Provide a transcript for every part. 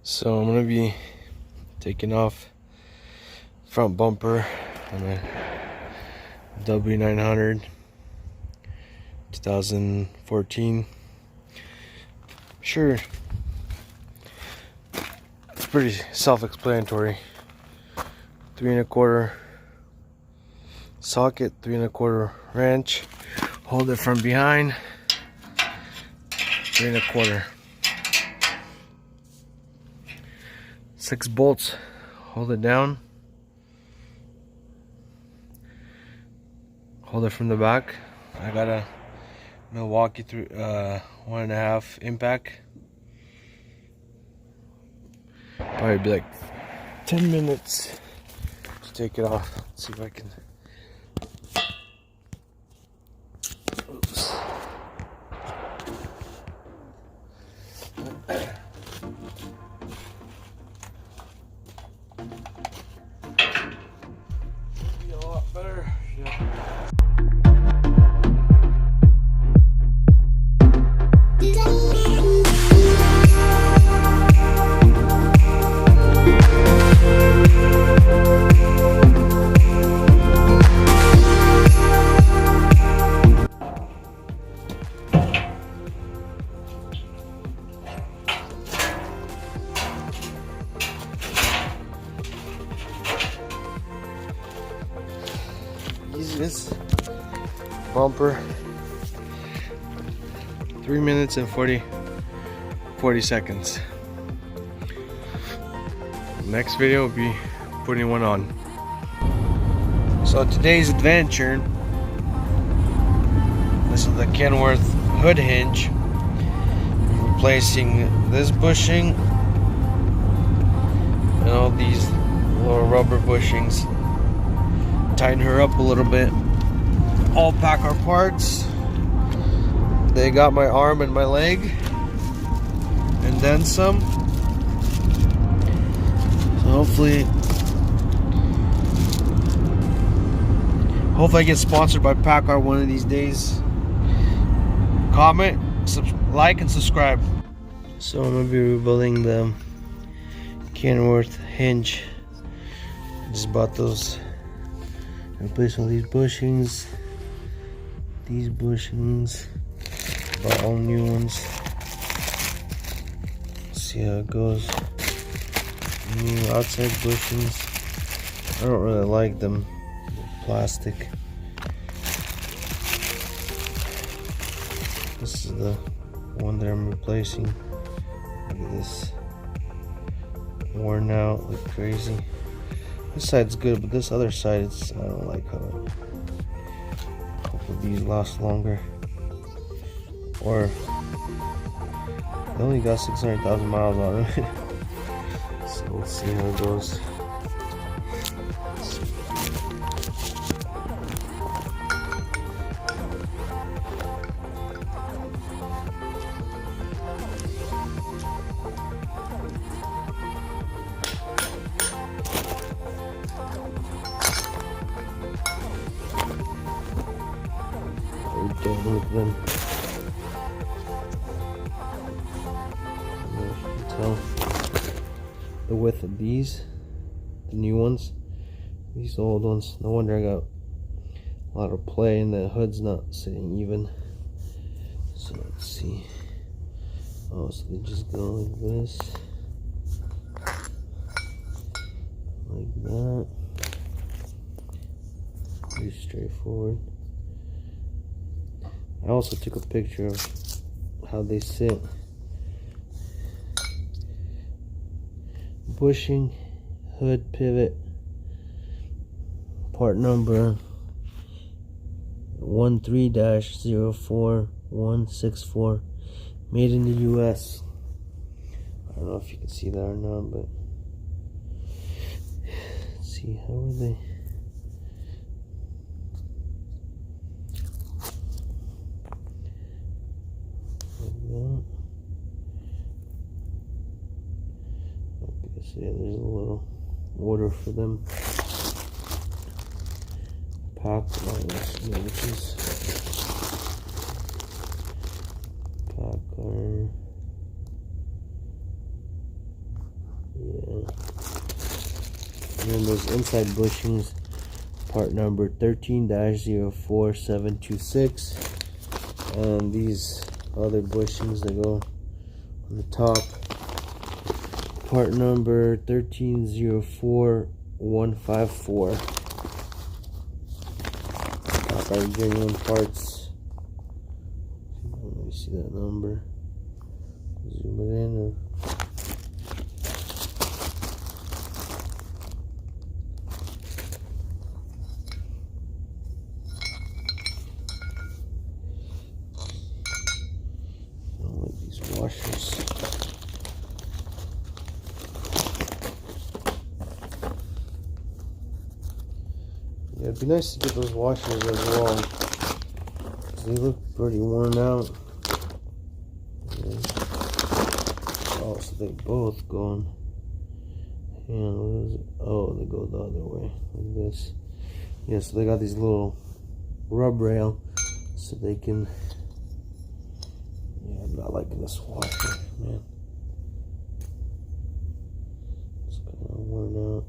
So I'm gonna be taking off front bumper on a W900 2014. Sure, it's pretty self-explanatory. 3 1/4 socket, 3 1/4 wrench. Hold it from behind. 3 1/4. 6 bolts. Hold it down. Hold it from the back. I got a Milwaukee through 1.5 impact. Probably be like 10 minutes to take it off. Let's see if I can. Oops. Be a lot better. Yeah. Easiest bumper, 3 minutes and 40 seconds. Next video will be putting one on. So today's adventure, this is the Kenworth hood hinge, replacing this bushing and all these little rubber bushings. Tighten her up a little bit. All pack our parts. They got my arm and my leg, and then some. So hopefully I get sponsored by PACCAR one of these days. Comment, like, and subscribe. So I'm gonna be rebuilding the Kenworth hinge. I just bought those. Replace all these bushings. These bushings. Bought all new ones. See how it goes. New outside bushings. I don't really like them. They're plastic. This is the one that I'm replacing. Look at this. Worn out like crazy. This side's good, but this other side, I don't like how it. Hopefully these last longer. Or they only got 600,000 miles on it. So let's see how it goes. Don't move them. You can tell the width of these, the new ones, these old ones. No wonder I got a lot of play and the hood's not sitting even. So let's see. Oh, so they just go like this, like that. Pretty straightforward. I also took a picture of how they sit. Bushing, hood pivot, part number 13-04164, made in the US. I don't know if you can see that or not, but let's see, how are they? Yeah, there's a little order for them. Pack, which is PACCAR And then those inside bushings, part number 13-04726, and these other bushings that go on the top, part number 13-04154. Top are genuine parts. Let me see that number. Zoom it in. Washers. Yeah, it'd be nice to get those washers as well. They look pretty worn out. Yeah. Oh, so they both go on. And what is it? Oh, they go the other way, like this. Yeah, so they got these little rub rail so they can. Yeah, I'm not liking this washer, man. It's kind of worn out.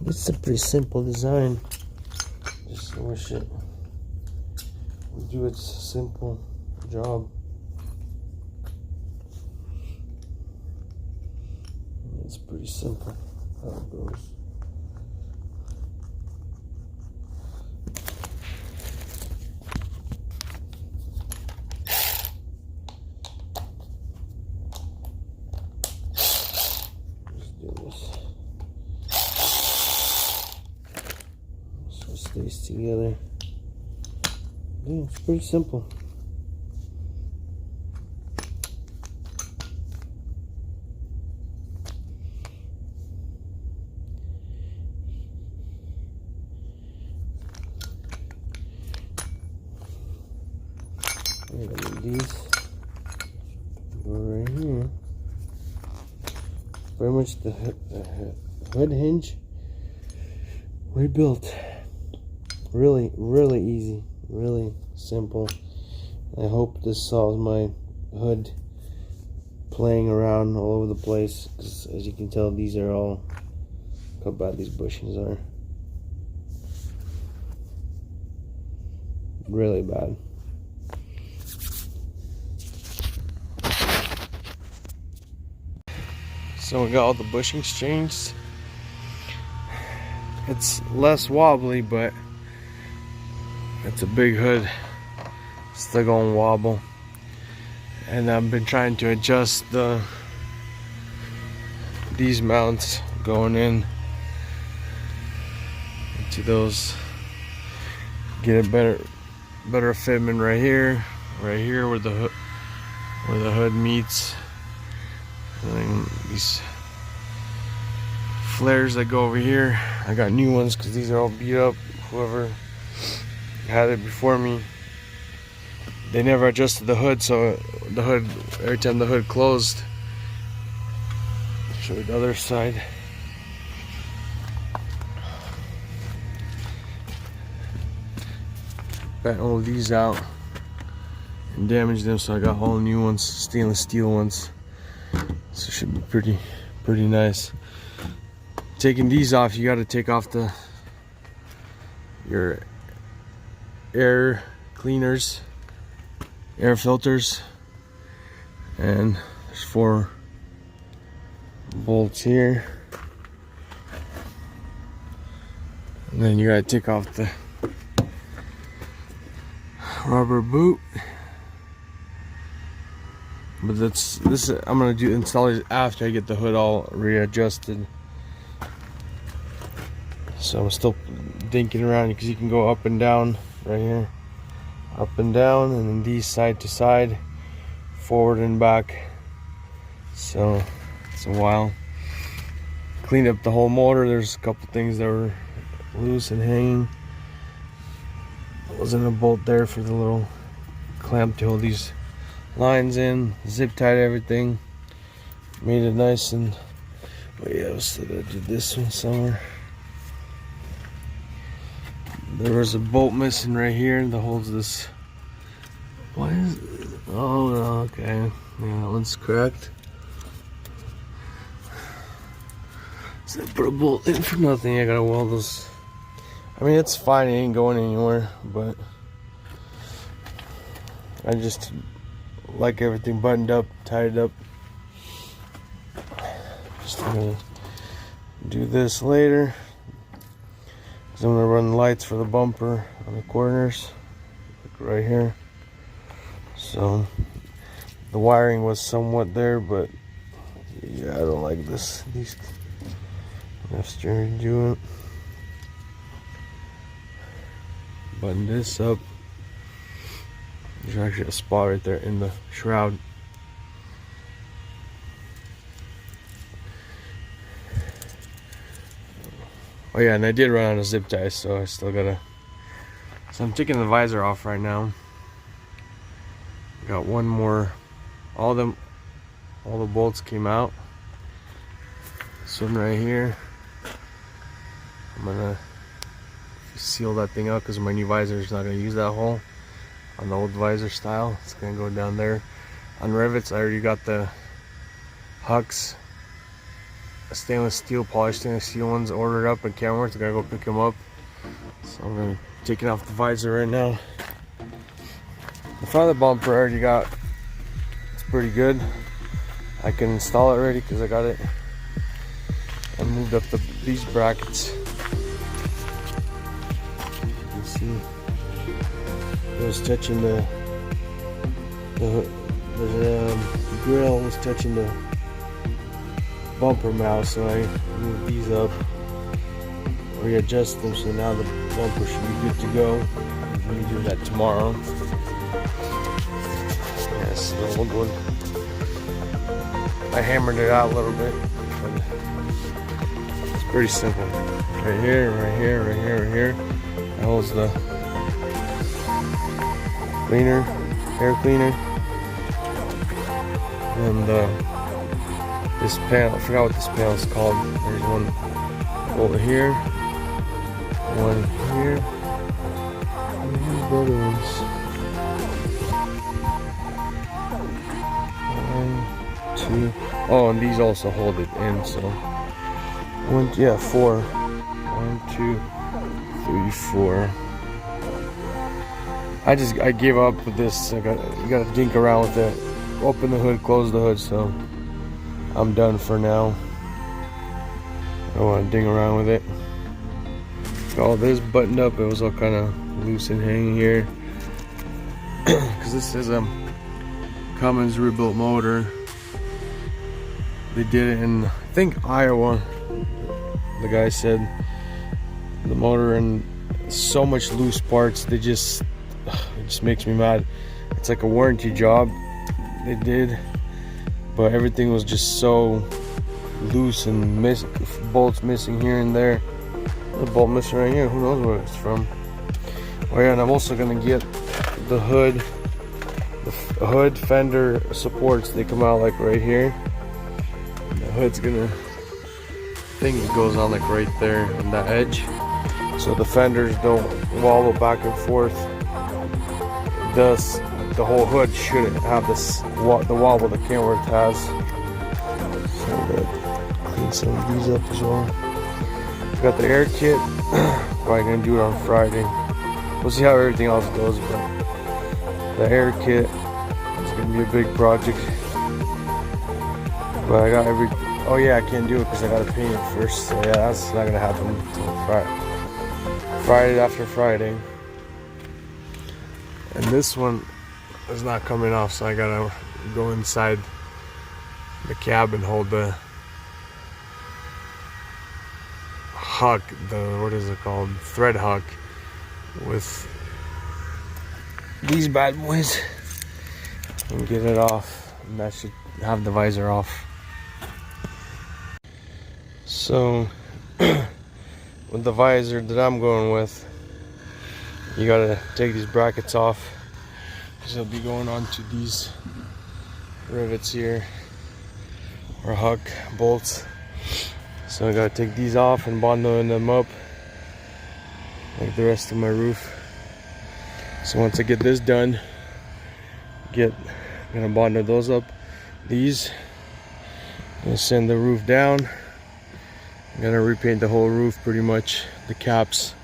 It's a pretty simple design. Just wish it would do its simple job. It's pretty simple how it goes. Just do this. Stays together. Yeah, it's pretty simple. These go right here. Very much the hood hinge rebuilt. Really easy, really simple. I hope this solves my hood playing around all over the place, because as you can tell, these are all, look how bad these bushings are. Really bad. So we got all the bushings changed. It's less wobbly, but it's a big hood, still gonna wobble. And I've been trying to adjust these mounts going in into those, get a better fitment right here where the hood meets. And these flares that go over here, I got new ones because these are all beat up. Whoever had it before me, they never adjusted the hood, so the hood, every time the hood closed, show you the other side. Bent all these out and damaged them, so I got all new ones, stainless steel ones. So it should be pretty nice. Taking these off, you got to take off your air cleaners, air filters, and there's 4 bolts here. And then you got to take off the rubber boot. But this I'm gonna install it after I get the hood all readjusted. So I'm still thinking around, because you can go up and down right here, up and down, and then these side to side, forward and back. So it's a while. Cleaned up the whole motor. There's a couple things that were loose and hanging. Wasn't a bolt there for the little clamp to hold these lines in. Zip tied everything, made it nice. And oh yeah, I still gotta do this one somewhere. There was a bolt missing right here that holds this. Why is it? Oh no, okay, yeah, that one's cracked. So I put a bolt in for nothing. I gotta weld those. I mean, it's fine, it ain't going anywhere, but I just like everything buttoned up, tied up. Just gonna do this later, because I'm gonna run the lights for the bumper on the corners, like right here. So the wiring was somewhat there, but yeah, I don't like this. These steering joint. Button this up. There's actually a spot right there in the shroud. Oh yeah, and I did run out of zip ties, so I still gotta. So I'm taking the visor off right now. Got one more. All the bolts came out. This one right here. I'm gonna seal that thing out because my new visor is not gonna use that hole on the old visor style. It's gonna go down there. On rivets, I already got the hucks, stainless steel, polished stainless steel ones ordered up in Kenworth. I gotta go pick them up. So I'm gonna take it off the visor right now. The front of the bumper I already got. It's pretty good. I can install it already because I got it. I moved up these brackets. See, it was touching the grill was touching the bumper mount, so I moved these up, readjust them, so now the bumper should be good to go. Let me do that tomorrow. Yes, the old one. I hammered it out a little bit, but it's pretty simple. Right here, right here, right here, right here. That holds the cleaner, air cleaner, and this panel. I forgot what this panel is called. There's one over here, one here, and these other ones. One, two. Oh, and these also hold it in. So four. 1, 2, 3, 4. I gave up with this. You gotta dink around with it. Open the hood, close the hood, so I'm done for now. I don't want to ding around with it. All this buttoned up, it was all kind of loose and hanging here. Because this is a Cummins rebuilt motor. They did it in, I think, Iowa. The guy said the motor and so much loose parts, it just makes me mad. It's like a warranty job they did, but everything was just so loose and bolts missing here and there. The bolt missing right here, who knows where it's from. Oh yeah, and I'm also gonna get the hood, fender supports. They come out like right here. The hood's gonna, thing that goes on like right there on that edge, so the fenders don't wobble back and forth. Thus, the whole hood shouldn't have this the wobble the Kenworth has. So I'm gonna clean some of these up as well. Got the air kit. Probably gonna do it on Friday. We'll see how everything else goes, but the air kit is gonna be a big project. But I got oh yeah, I can't do it because I gotta paint it first. So yeah, that's not gonna happen until Friday after Friday. And this one is not coming off, so I gotta go inside the cab and hold the huck, what is it called? Thread huck with these bad boys and get it off, and that should have the visor off. So with the visor that I'm going with, you gotta take these brackets off because they'll be going onto these rivets here, or huck bolts. So I gotta take these off and bundle them up like the rest of my roof. So once I get this done, I'm gonna bundle those up. These, I'm gonna send the roof down. I'm gonna repaint the whole roof pretty much, the caps.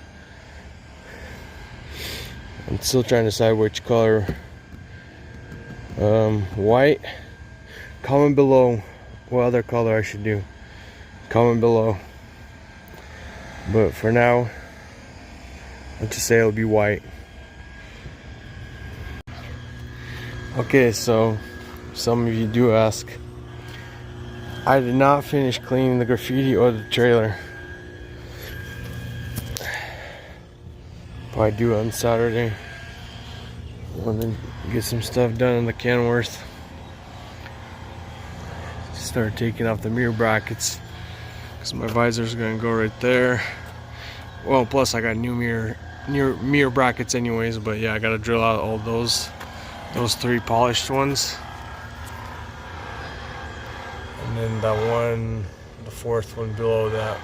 I'm still trying to decide which color. White. Comment below what other color I should do. Comment below. But for now, let's just say it'll be white. Okay, so some of you do ask, I did not finish cleaning the graffiti or the trailer. Probably do it on Saturday. Want to get some stuff done on the Kenworth. Start taking off the mirror brackets because my visor's gonna go right there. Well, plus I got new mirror brackets anyways, but yeah, I gotta drill out all those 3 polished ones. And then that one, the 4th one below that,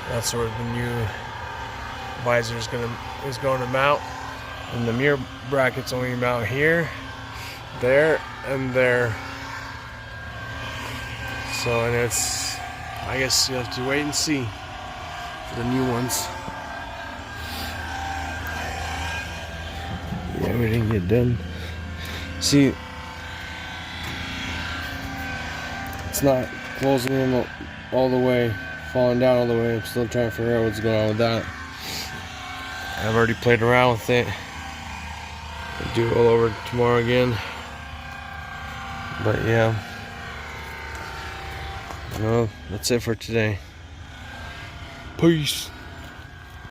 that's where the new visor is going to mount. And the mirror brackets only mount here, there, and there. So, and it's, I guess you have to wait and see for the new ones. Yeah, we didn't get done. See, it's not closing in all the way, falling down all the way. I'm still trying to figure out what's going on with that. I've already played around with it. I'll do it all over tomorrow again. But yeah. Well, that's it for today. Peace.